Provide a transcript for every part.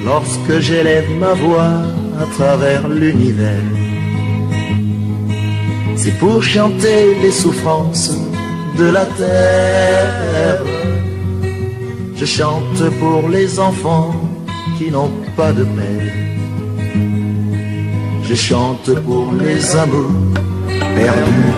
Lorsque j'élève ma voix à travers l'univers, c'est pour chanter les souffrances de la terre. Je chante pour les enfants qui n'ont pas de père. Je chante pour les amours perdus.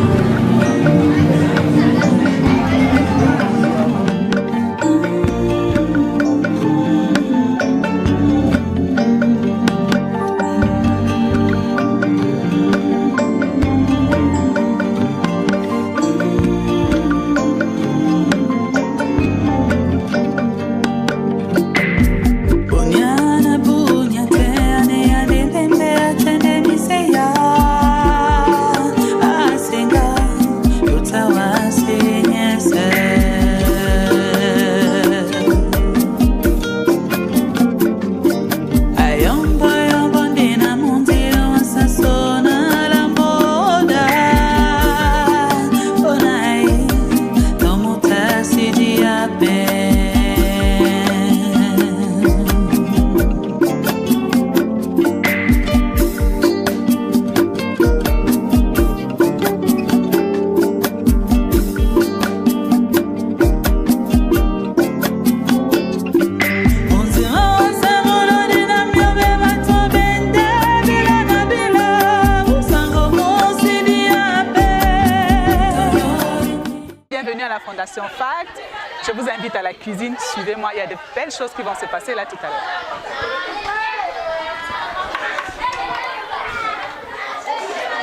Fondation FACT. Je vous invite à la cuisine, suivez-moi, il y a de belles choses qui vont se passer là tout à l'heure.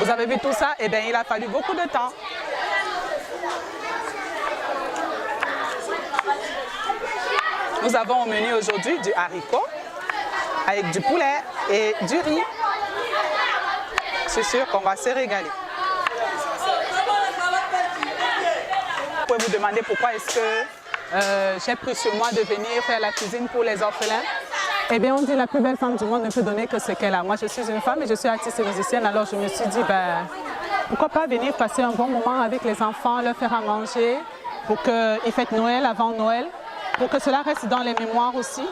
Vous avez vu tout ça? Eh bien, il a fallu beaucoup de temps. Nous avons au menu aujourd'hui du haricot avec du poulet et du riz. C'est sûr qu'on va se régaler. Vous pouvez vous demander pourquoi est-ce que j'ai pris sur moi de venir faire la cuisine pour les orphelins. Eh bien, on dit la plus belle femme du monde ne peut donner que ce qu'elle a. Moi, je suis une femme et je suis artiste et musicienne, alors je me suis dit, pourquoi pas venir passer un bon moment avec les enfants, leur faire à manger, pour qu'ils fêtent Noël avant Noël, pour que cela reste dans les mémoires aussi,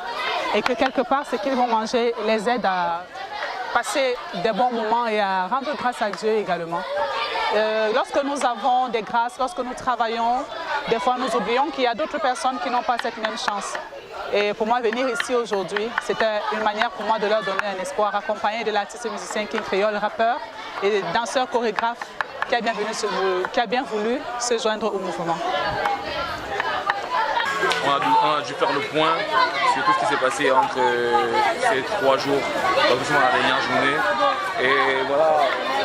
et que quelque part, ce qu'ils vont manger les aide à passer des bons moments et à rendre grâce à Dieu également. Lorsque nous avons des grâces, lorsque nous travaillons, des fois nous oublions qu'il y a d'autres personnes qui n'ont pas cette même chance. Et pour moi, venir ici aujourd'hui, c'était une manière pour moi de leur donner un espoir, accompagné de l'artiste musicien King Creole, rappeur et danseur chorégraphe qui a bien voulu se joindre au mouvement. On a dû faire le point sur tout ce qui s'est passé entre ces 3 jours, donc la dernière journée. Et voilà,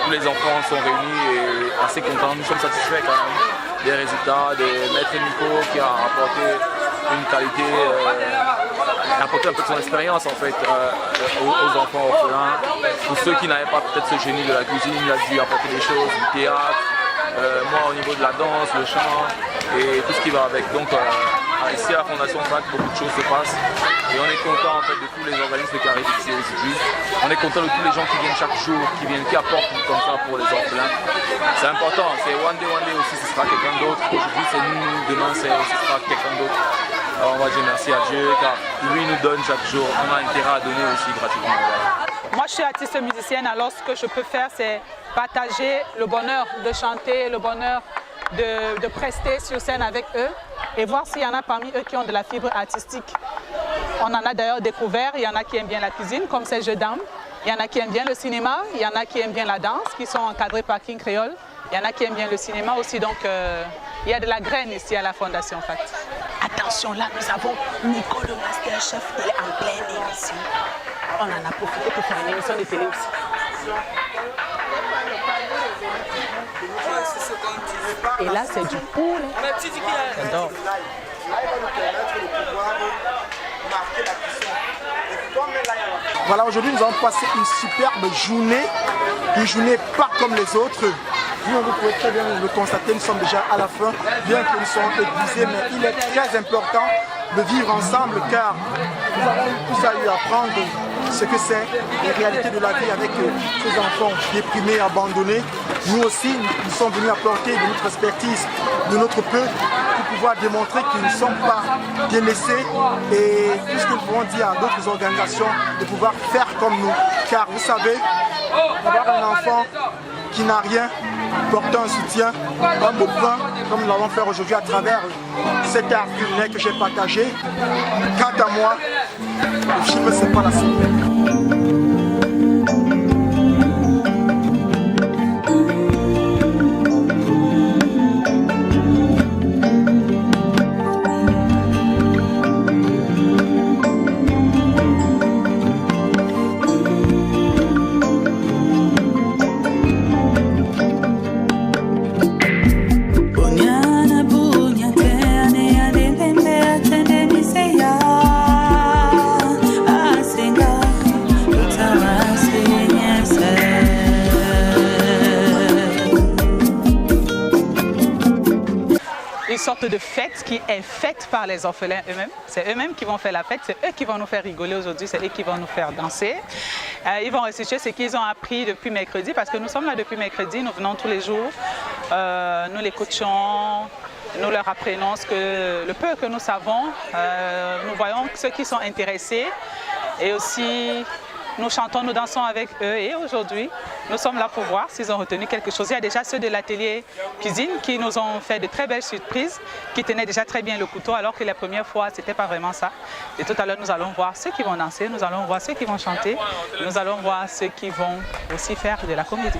tous les enfants sont réunis et assez contents. Nous sommes satisfaits quand même des résultats de Maître Nico qui a apporté une qualité, apporté un peu de son expérience en fait aux enfants orphelins. Pour ceux qui n'avaient pas peut-être ce génie de la cuisine, il a dû apporter des choses, du théâtre, moi au niveau de la danse, le chant et tout ce qui va avec. Donc ici à la Fondation FACT, beaucoup de choses se passent et on est content en fait de tous les organismes qui arrivent ici aujourd'hui. On est content de tous les gens qui viennent chaque jour, qui apportent comme ça pour les orphelins. C'est important, c'est one day aussi, ce sera quelqu'un d'autre. Aujourd'hui c'est nous, demain ce sera quelqu'un d'autre. Alors on va dire merci à Dieu car lui nous donne chaque jour, on a intérêt à donner aussi gratuitement. Moi je suis artiste musicienne, alors ce que je peux faire c'est partager le bonheur de chanter, le bonheur de prester sur scène avec eux et voir s'il y en a parmi eux qui ont de la fibre artistique. On en a d'ailleurs découvert, il y en a qui aiment bien la cuisine comme ces jeux d'âme, il y en a qui aiment bien le cinéma, il y en a qui aiment bien la danse, qui sont encadrés par King Creole, il y en a qui aiment bien le cinéma aussi, donc il y a de la graine ici à la Fondation FACT. Attention, là nous avons Nico le Masterchef, il est en pleine émission. On en a profité pour faire une émission de télé aussi. Et là, c'est du poulet. J'adore. Voilà, aujourd'hui, nous avons passé une superbe journée. Une journée pas comme les autres. Vous pouvez très bien le constater, nous sommes déjà à la fin, bien que nous soyons épuisés, mais il est très important de vivre ensemble car nous avons tous à y apprendre ce que c'est, les réalités de la vie avec ces enfants déprimés, abandonnés. Nous aussi, nous sommes venus apporter de notre expertise, de notre peu, pour pouvoir démontrer qu'ils ne sont pas délaissés et tout ce que nous pouvons dire à d'autres organisations, de pouvoir faire comme nous. Car vous savez, avoir un enfant qui n'a rien, porter un soutien, un beau point, comme nous l'allons faire aujourd'hui à travers cet art culinaire que j'ai partagé. Quant à moi, le chiffre, c'est pas la cible. Une sorte de fête qui est faite par les orphelins eux-mêmes. C'est eux-mêmes qui vont faire la fête, c'est eux qui vont nous faire rigoler aujourd'hui, c'est eux qui vont nous faire danser. Ils vont restituer ce qu'ils ont appris depuis mercredi, parce que nous sommes là depuis mercredi, nous venons tous les jours, nous les coachons, nous leur apprenons le peu que nous savons, nous voyons ceux qui sont intéressés et aussi nous chantons, nous dansons avec eux et aujourd'hui, nous sommes là pour voir s'ils ont retenu quelque chose. Il y a déjà ceux de l'atelier cuisine qui nous ont fait de très belles surprises, qui tenaient déjà très bien le couteau alors que la première fois, ce n'était pas vraiment ça. Et tout à l'heure, nous allons voir ceux qui vont danser, nous allons voir ceux qui vont chanter, nous allons voir ceux qui vont aussi faire de la comédie.